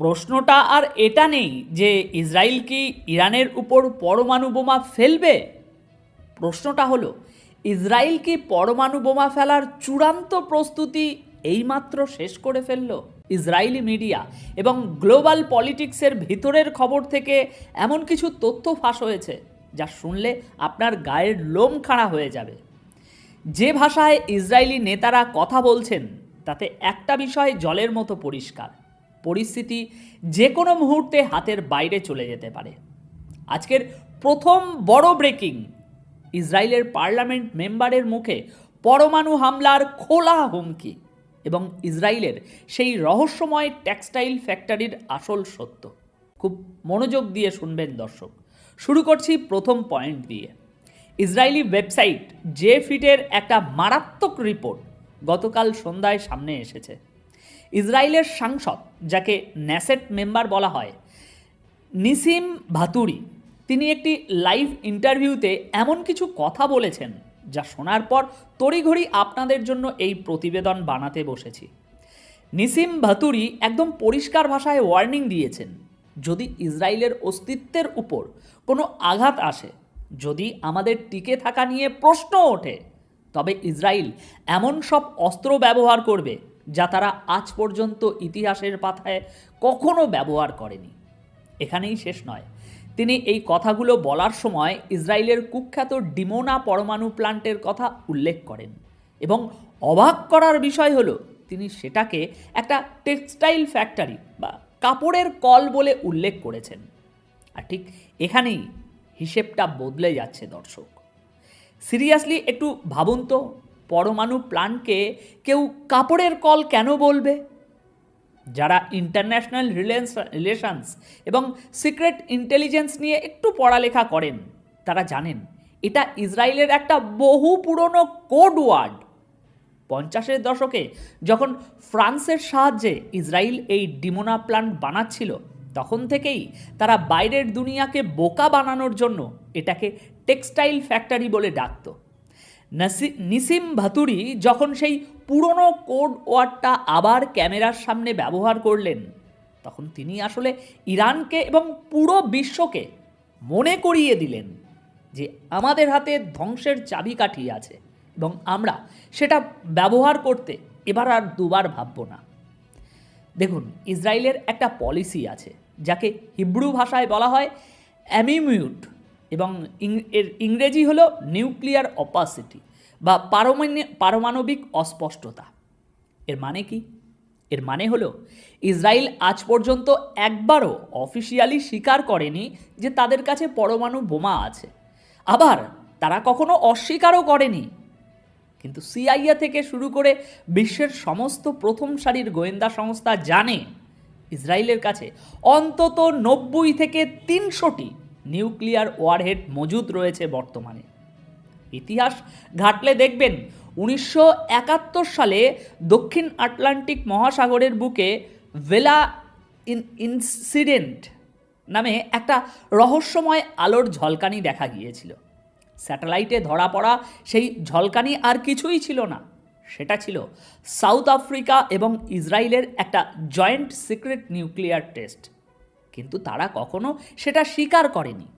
প্রশ্নটা আর এটা নেই যে ইসরায়েল কি ইরানের উপর পরমাণু বোমা ফেলবে। প্রশ্নটা হলো ইসরায়েল কি পরমাণু বোমা ফেলার চূড়ান্ত প্রস্তুতি এইমাত্র শেষ করে ফেলল। ইসরায়েলি মিডিয়া এবং গ্লোবাল পলিটিক্সের ভিতরের খবর থেকে এমন কিছু তথ্য ফাঁস হয়েছে যা শুনলে আপনার গায়ের লোম খাড়া হয়ে যাবে। যে ভাষায় ইসরায়েলি নেতারা কথা বলছেন তাতে একটা বিষয় জলের মতো পরিষ্কার, পরিস্থিতি যে কোনো মুহূর্তে হাতের বাইরে চলে যেতে পারে। আজকের প্রথম বড় ব্রেকিং, ইসরায়েলের পার্লামেন্ট মেম্বারের মুখে পরমাণু হামলার খোলা হুমকি এবং ইসরায়েলের সেই রহস্যময় টেক্সটাইল ফ্যাক্টরির আসল সত্য। খুব মনোযোগ দিয়ে শুনবেন দর্শক। শুরু করছি প্রথম পয়েন্ট দিয়ে। ইসরায়েলি ওয়েবসাইট জে ফিটের একটা মারাত্মক রিপোর্ট গতকাল সন্ধ্যায় সামনে এসেছে। ইসরায়েলের সাংসদ, যাকে নেসেট মেম্বার বলা হয়, নিসিম ভাতুরি, তিনি একটি লাইভ ইন্টারভিউতে এমন কিছু কথা বলেছেন যা শোনার পর তড়িঘড়ি আপনাদের জন্য এই প্রতিবেদন বানাতে বসেছি। নিসিম ভাতুরি একদম পরিষ্কার ভাষায় ওয়ার্নিং দিয়েছেন, যদি ইসরায়েলের অস্তিত্বের উপর কোনো আঘাত আসে, যদি আমাদের টিকে থাকা নিয়ে প্রশ্ন ওঠে, তবে ইসরায়েল এমন সব অস্ত্র ব্যবহার করবে যা তারা আজ পর্যন্ত ইতিহাসের পাতায় কখনো ব্যবহার করেনি। এখানেই শেষ নয়, তিনি এই কথাগুলো বলার সময় ইসরায়েলের কুখ্যাত ডিমোনা পরমাণু প্ল্যান্টের কথা উল্লেখ করেন এবং অবাক করার বিষয় হলো তিনি সেটাকে একটা টেক্সটাইল ফ্যাক্টরি বা কাপড়ের কল বলে উল্লেখ করেছেন। আর ঠিক এখানেই হিসেবটা বদলে যাচ্ছে দর্শক। সিরিয়াসলি একটু ভাবুন তো, পরমাণু প্ল্যান্টকে কেউ কাপড়ের কল কেন বলবে? যারা ইন্টারন্যাশনাল রিলেশনস এবং সিক্রেট ইন্টেলিজেন্স নিয়ে একটু পড়ালেখা করেন তারা জানেন এটা ইসরায়েলের একটা বহু পুরনো কোড ওয়ার্ড। 50-এর দশকে যখন ফ্রান্সের সাহায্যে ইসরায়েল এই ডিমোনা প্ল্যান্ট বানাচ্ছিল, তখন থেকেই তারা বাইরের দুনিয়াকে বোকা বানানোর জন্য এটাকে টেক্সটাইল ফ্যাক্টরি বলে ডাকত। নিসিম ভাতুরি যখন সেই পুরনো কোড ওয়ার্ডটা আবার ক্যামেরার সামনে ব্যবহার করলেন, তখন তিনি আসলে ইরানকে এবং পুরো বিশ্বকে মনে করিয়ে দিলেন যে আমাদের হাতে ধ্বংসের চাবিকাঠি আছে এবং আমরা সেটা ব্যবহার করতে এবার আর দুবার ভাবব না। দেখুন, ইসরায়েলের একটা পলিসি আছে যাকে হিব্রু ভাষায় বলা হয় অ্যামিমিউট এবং এর ইংরেজি হলো নিউক্লিয়ার অপাসিটি বা পারমাণবিক অস্পষ্টতা। এর মানে কি? এর মানে হলো ইসরায়েল আজ পর্যন্ত একবারও অফিসিয়ালি স্বীকার করেনি যে তাদের কাছে পরমাণু বোমা আছে, আবার তারা কখনো অস্বীকারও করেনি। কিন্তু সিআইএ থেকে শুরু করে বিশ্বের সমস্ত প্রথম সারির গোয়েন্দা সংস্থা জানে ইসরায়েলের কাছে অন্তত 90 থেকে 300টি নিউক্লিয়ার ওয়ারহেড মজুদ রয়েছে বর্তমানে। ইতিহাস ঘাটলে দেখবেন 1971 সালে দক্ষিণ আটলান্টিক মহাসাগরের বুকে ভেলা ইনসিডেন্ট নামে একটা রহস্যময় আলোর ঝলকানি দেখা গিয়েছিল। স্যাটেলাইটে ধরা পড়া সেই ঝলকানি আর কিছুই ছিল না, সেটা ছিল সাউথ আফ্রিকা এবং ইসরায়েলের একটা জয়েন্ট সিক্রেট নিউক্লিয়ার টেস্ট। কিন্তু তারা কখনো সেটা স্বীকার করেনি।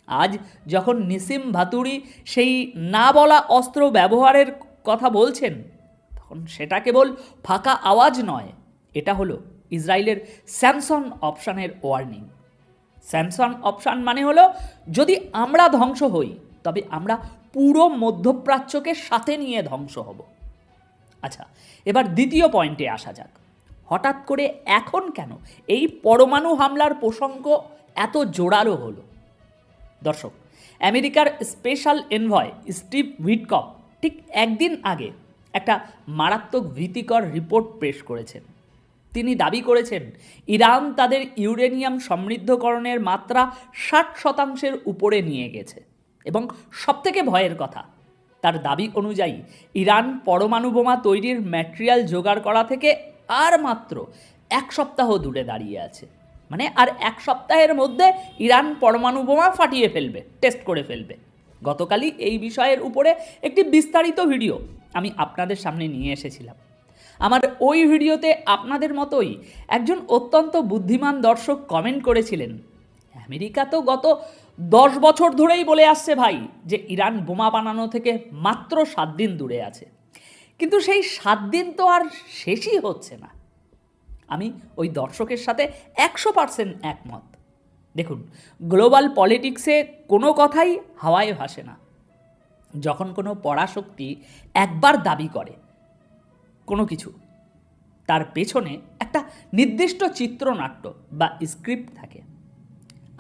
আজ যখন নিসিম ভাতুরি সেই না বলা অস্ত্র ব্যবহারের কথা বলছেন, তখন সেটা কেবল ফাঁকা আওয়াজ নয়, এটা হলো ইসরায়েলের স্যামসন অপশানের ওয়ার্নিং। স্যামসন অপশান মানে হলো, যদি আমরা ধ্বংস হই তবে আমরা পুরো মধ্যপ্রাচ্যকে সাথে নিয়ে ধ্বংস হব। আচ্ছা, এবার দ্বিতীয় পয়েন্টে আসা যাক। হঠাৎ করে এখন কেন এই পরমাণু হামলার প্রসঙ্গ এত জোরালো হলো? দর্শক, আমেরিকার স্পেশাল এনভয় স্টিভ উইটকফ ঠিক একদিন আগে একটা মারাত্মক ভীতিকর রিপোর্ট পেশ করেছেন। তিনি দাবি করেছেন ইরান তাদের ইউরেনিয়াম সমৃদ্ধকরণের মাত্রা 60% উপরে নিয়ে গেছে এবং সবথেকে ভয়ের কথা, তার দাবি অনুযায়ী ইরান পরমাণু বোমা তৈরির ম্যাটেরিয়াল জোগাড় করা থেকে আর মাত্র 1 সপ্তাহ দূরে দাঁড়িয়ে আছে। মানে আর 1 সপ্তাহের মধ্যে ইরান পরমাণু বোমা ফাটিয়ে ফেলবে, টেস্ট করে ফেলবে। গতকালই এই বিষয়ের উপরে একটি বিস্তারিত ভিডিও আমি আপনাদের সামনে নিয়ে এসেছিলাম। আমার ওই ভিডিওতে আপনাদের মতোই একজন অত্যন্ত বুদ্ধিমান দর্শক কমেন্ট করেছিলেন, আমেরিকা তো গত 10 বছর ধরেই বলে আসছে ভাই যে ইরান বোমা বানানো থেকে মাত্র 7 দিন দূরে আছে, কিন্তু সেই 7 দিন তো আর শেষই হচ্ছে না। আমি ওই দর্শকের সাথে 100% একমত। দেখুন, গ্লোবাল পলিটিক্সে কোনো কথাই হাওয়ায় ভাসে না। যখন কোনো পরাশক্তি একবার দাবি করে কোনো কিছু, তার পেছনে একটা নির্দিষ্ট চিত্রনাট্য বা স্ক্রিপ্ট থাকে।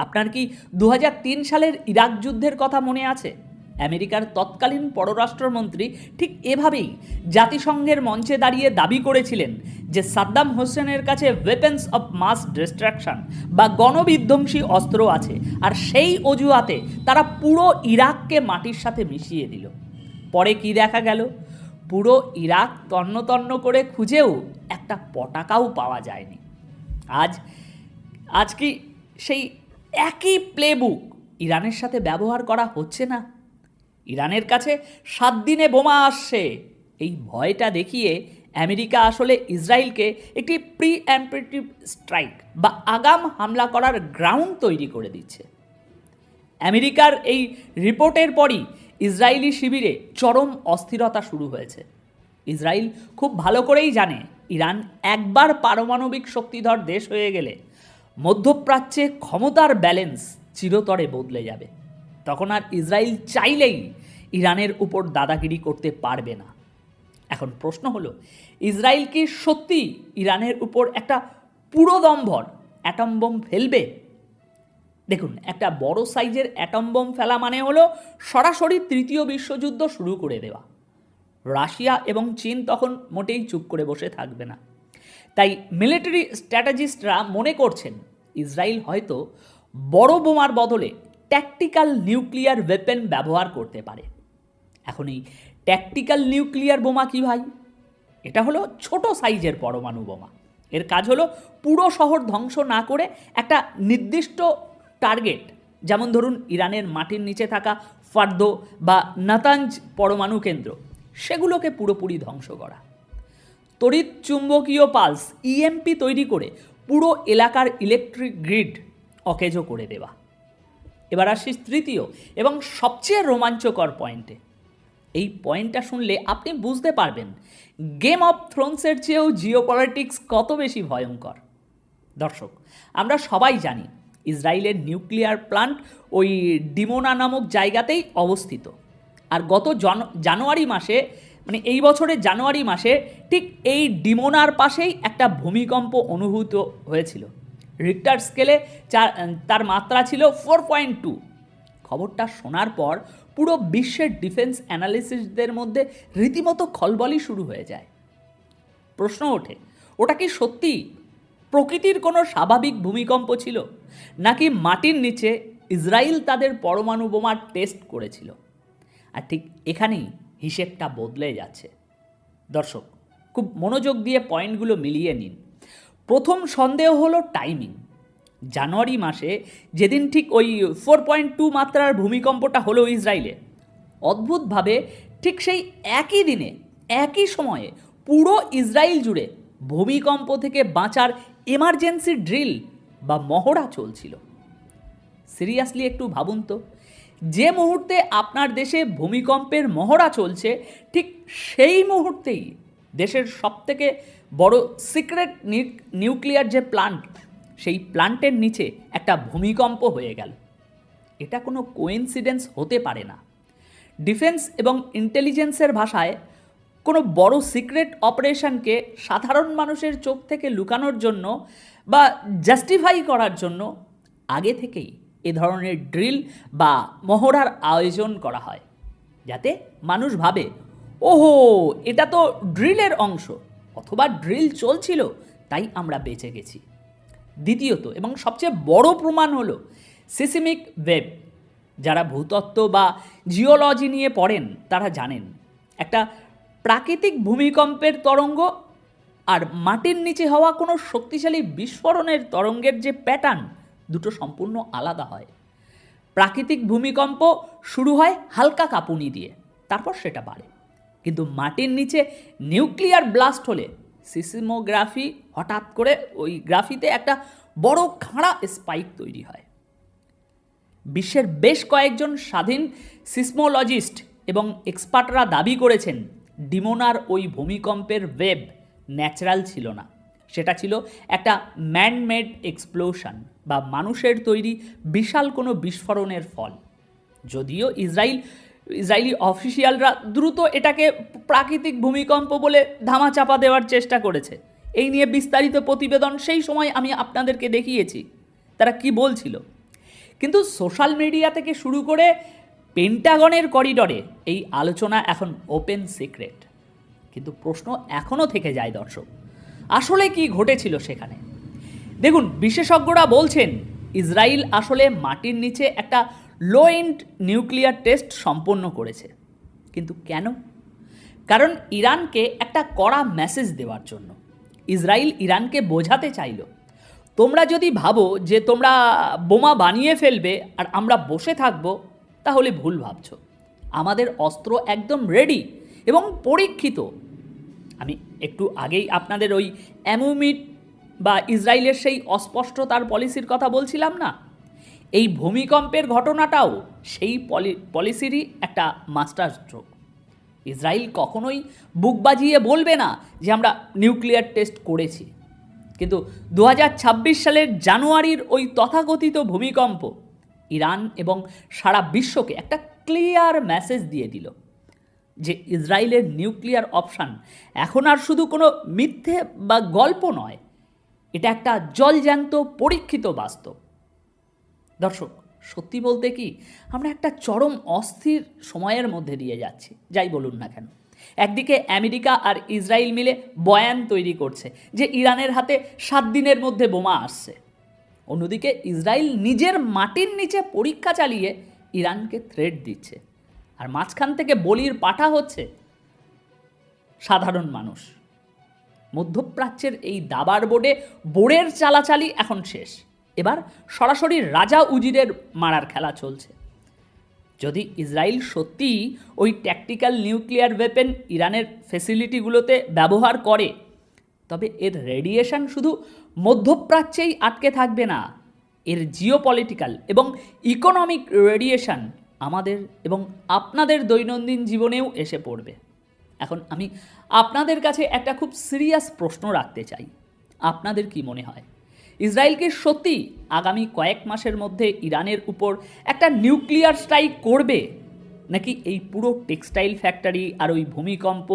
আপনার কি 2003 সালের ইরাক যুদ্ধের কথা মনে আছে? আমেরিকার তৎকালীন পররাষ্ট্রমন্ত্রী ঠিক এভাবেই জাতিসংঘের মঞ্চে দাঁড়িয়ে দাবি করেছিলেন যে সাদ্দাম হোসেনের কাছে ওয়েপন্স অফ মাস ডিস্ট্রাকশন বা গণবিধ্বংসী অস্ত্র আছে, আর সেই অজুহাতে তারা পুরো ইরাককে মাটির সাথে মিশিয়ে দিল। পরে কি দেখা গেল? পুরো ইরাক তন্ন তন্ন করে খুঁজেও একটা পটাকাও পাওয়া যায়নি। আজ কি সেই একই প্লেবুক ইরানের সাথে ব্যবহার করা হচ্ছে না? ইরানের কাছে 7 দিনে বোমা আসছে, এই ভয়টা দেখিয়ে আমেরিকা আসলে ইসরায়েলকে একটি প্রিএম্পটিভ স্ট্রাইক বা আগাম হামলা করার গ্রাউন্ড তৈরি করে দিচ্ছে। আমেরিকার এই রিপোর্টের পরই ইসরায়েলি শিবিরে চরম অস্থিরতা শুরু হয়েছে। ইসরায়েল খুব ভালো করেই জানে, ইরান একবার পারমাণবিক শক্তিধর দেশ হয়ে গেলে মধ্যপ্রাচ্যে ক্ষমতার ব্যালেন্স চিরতরে বদলে যাবে। তখন আর ইসরায়েল চাইলেই ইরানের উপর দাদাগিরি করতে পারবে না। এখন প্রশ্ন হলো, ইসরায়েল কি সত্যি ইরানের উপর একটা পুরোদমভর অ্যাটম বোম ফেলবে? দেখুন, একটা বড় সাইজের অ্যাটম বোম ফেলা মানে হলো সরাসরি তৃতীয় বিশ্বযুদ্ধ শুরু করে দেওয়া। রাশিয়া এবং চীন তখন মোটেই চুপ করে বসে থাকবে না। তাই মিলিটারি স্ট্র্যাটেজিস্টরা মনে করছেন ইসরায়েল হয়তো বড় বোমার বদলে ট্যাকটিক্যাল নিউক্লিয়ার ওয়েপেন ব্যবহার করতে পারে। এখন এই ট্যাকটিক্যাল নিউক্লিয়ার বোমা কি ভাই? এটা হলো ছোট সাইজের পরমাণু বোমা। এর কাজ হলো পুরো শহর ধ্বংস না করে একটা নির্দিষ্ট টার্গেট, যেমন ধরুন ইরানের মাটির নিচে থাকা ফার্দো বা নাতাঞ্জ পরমাণু কেন্দ্র, সেগুলোকে পুরোপুরি ধ্বংস করা। তড়িৎ চুম্বকীয় পালস ইএমপি তৈরি করে পুরো এলাকার ইলেকট্রিক গ্রিড অকেজো করে দেওয়া। এবার আসি তৃতীয় এবং সবচেয়ে রোমাঞ্চকর পয়েন্টে। এই পয়েন্টটা শুনলে আপনি বুঝতে পারবেন গেম অফ থ্রোনসের চেয়েও জিওপলিটিক্স কত বেশি ভয়ঙ্কর। দর্শক, আমরা সবাই জানি ইসরায়েলের নিউক্লিয়ার প্লান্ট ওই ডিমোনা নামক জায়গাতেই অবস্থিত। আর গত জানুয়ারি মাসে, মানে এই বছরের জানুয়ারি মাসে ঠিক এই ডিমোনার পাশেই একটা ভূমিকম্প অনুভূত হয়েছিল। রিক্টার স্কেলে তার মাত্রা ছিল 4.2। খবরটা শোনার পর পুরো বিশ্বের ডিফেন্স অ্যানালিস্টদের মধ্যে রীতিমতো খলবলি শুরু হয়ে যায়। প্রশ্ন ওঠে, ওটা কি সত্যি প্রকৃতির কোনো স্বাভাবিক ভূমিকম্প ছিল, নাকি মাটির নিচে ইসরায়েল তাদের পরমাণু বোমার টেস্ট করেছিল? আর ঠিক এখানেই হিসেবটা বদলে যাচ্ছে। দর্শক, খুব মনোযোগ দিয়ে পয়েন্টগুলো মিলিয়ে নিন। প্রথম সন্দেহ হলো টাইমিং। জানুয়ারি মাসে যেদিন ঠিক ওই 4.2 মাত্রার ভূমিকম্পটা হলো ইসরায়েলে, অদ্ভুতভাবে ঠিক সেই একই দিনে একই সময়ে পুরো ইসরায়েল জুড়ে ভূমিকম্প থেকে বাঁচার এমার্জেন্সি ড্রিল বা মহড়া চলছিল। সিরিয়াসলি একটু ভাবুন তো, যে মুহূর্তে আপনার দেশে ভূমিকম্পের মহড়া চলছে, ঠিক সেই মুহূর্তেই দেশের সবথেকে বড় সিক্রেট নিউক্লিয়ার যে প্লান্ট, সেই প্লান্টের নিচে একটা ভূমিকম্প হয়ে গেল। এটা কোনো কোইন্সিডেন্স হতে পারে না। ডিফেন্স এবং ইন্টেলিজেন্সের ভাষায় কোনো বড় সিক্রেট অপারেশনকে সাধারণ মানুষের চোখ থেকে লুকানোর জন্য বা জাস্টিফাই করার জন্য আগে থেকেই এ ধরনের ড্রিল বা মহড়ার আয়োজন করা হয়, যাতে মানুষ ভাবে, ওহো, এটা তো ড্রিলের অংশ, অথবা ড্রিল চলছিল তাই আমরা বেঁচে গেছি। দ্বিতীয়ত এবং সবচেয়ে বড় প্রমাণ হলো সিসমিক ওয়েভ। যারা ভূতত্ত্ব বা জিওলজি নিয়ে পড়েন তারা জানেন, একটা প্রাকৃতিক ভূমিকম্পের তরঙ্গ আর মাটির নিচে হওয়া কোনো শক্তিশালী বিস্ফোরণের তরঙ্গের যে প্যাটার্ন, দুটো সম্পূর্ণ আলাদা হয়। প্রাকৃতিক ভূমিকম্প শুরু হয় হালকা কাঁপুনি দিয়ে, তারপর সেটা বাড়ে। কিন্তু মাটির নিচে নিউক্লিয়ার ব্লাস্ট হলে সিসমোগ্রাফি হঠাৎ করে ওই গ্রাফিতে একটা বড় খাঁড়া স্পাইক তৈরি হয়। বিশ্বের বেশ কয়েকজন স্বাধীন সিসমোলজিস্ট এবং এক্সপার্টরা দাবি করেছেন ডিমোনার ওই ভূমিকম্পের ওয়েভ ন্যাচারাল ছিল না, সেটা ছিল একটা ম্যানমেড এক্সপ্লোশন বা মানুষের তৈরি বিশাল কোনো বিস্ফোরণের ফল। যদিও ইসরায়েলি অফিসিয়ালরা দ্রুত এটাকে প্রাকৃতিক ভূমিকম্প বলে ধামাচাপা দেওয়ার চেষ্টা করেছে। এই নিয়ে বিস্তারিত প্রতিবেদন সেই সময় আমি আপনাদেরকে দেখিয়েছি তারা কি বলছিল। কিন্তু সোশ্যাল মিডিয়া থেকে শুরু করে পেন্টাগনের করিডরে এই আলোচনা এখন ওপেন সিক্রেট। কিন্তু প্রশ্ন এখনও থেকে যায় দর্শক, আসলে কি ঘটেছিল সেখানে? দেখুন, বিশেষজ্ঞরা বলছেন ইসরায়েল আসলে মাটির নিচে একটা লো এন্ড নিউক্লিয়ার টেস্ট সম্পন্ন করেছে। কিন্তু কেন? কারণ ইরানকে একটা কড়া মেসেজ দেওয়ার জন্য। ইসরায়েল ইরানকে বোঝাতে চাইল, তোমরা যদি ভাবো যে তোমরা বোমা বানিয়ে ফেলবে আর আমরা বসে থাকবো, তাহলে ভুল ভাবছো। আমাদের অস্ত্র একদম রেডি এবং পরীক্ষিত। আমি একটু আগেই আপনাদের ওই অ্যামুমিট বা ইসরায়েলের সেই অস্পষ্টতার পলিসির কথা বলছিলাম না? এই ভূমিকম্পের ঘটনাটাও সেই পলিসিরই একটা মাস্টার স্ট্রোক। ইসরায়েল কখনোই বুক বাজিয়ে বলবে না যে আমরা নিউক্লিয়ার টেস্ট করেছি। কিন্তু 2026 সালের জানুয়ারির ওই তথাকথিত ভূমিকম্প ইরান এবং সারা বিশ্বকে একটা ক্লিয়ার মেসেজ দিয়ে দিল যে ইসরায়েলের নিউক্লিয়ার অপশান এখন আর শুধু কোনো মিথ্যে বা গল্প নয়, এটা একটা জলজ্যান্ত পরীক্ষিত বাস্তব। দর্শক, সত্যি বলতে কি আমরা একটা চরম অস্থির সময়ের মধ্যে দিয়ে যাচ্ছি, যাই বলুন না কেন। একদিকে আমেরিকা আর ইসরায়েল মিলে বয়ান তৈরি করছে যে ইরানের হাতে 7 দিনের মধ্যে বোমা আসছে। অন্যদিকে ইসরায়েল নিজের মাটির নিচে পরীক্ষা চালিয়ে ইরানকে থ্রেট দিচ্ছে। আর মাঝখান থেকে বলির পাঠা হচ্ছে সাধারণ মানুষ। মধ্যপ্রাচ্যের এই দাবার বোর্ডের চালাচালি এখন শেষ। এবার সরাসরি রাজা উজিরের মারার খেলা চলছে। যদি ইসরায়েল সত্যিই ওই ট্যাকটিক্যাল নিউক্লিয়ার ওয়েপেন ইরানের ফেসিলিটিগুলোতে ব্যবহার করে, তবে এর রেডিয়েশন শুধু মধ্যপ্রাচ্যেই আটকে থাকবে না, এর জিওপলিটিক্যাল এবং ইকোনমিক রেডিয়েশন আমাদের এবং আপনাদের দৈনন্দিন জীবনেও এসে পড়বে। এখন আমি আপনাদের কাছে একটা খুব সিরিয়াস প্রশ্ন রাখতে চাই, আপনাদের কি মনে হয় ইসরায়েল কি সত্যি আগামী কয়েক মাসের মধ্যে ইরানের উপর একটা নিউক্লিয়ার স্ট্রাইক করবে, নাকি এই পুরো টেক্সটাইল ফ্যাক্টরি আর ওই ভূমিকম্প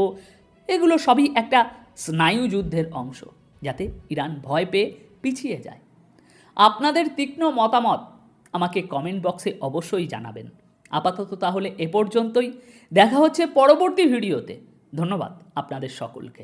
এগুলো সবই একটা স্নায়ু যুদ্ধের অংশ, যাতে ইরান ভয় পেয়ে পিছিয়ে যায়? আপনাদের তীক্ষ্ণ মতামত আমাকে কমেন্ট বক্সে অবশ্যই জানাবেন। আপাতত তাহলে এ পর্যন্তই, দেখা হচ্ছে পরবর্তী ভিডিওতে। ধন্যবাদ আপনাদের সকলকে।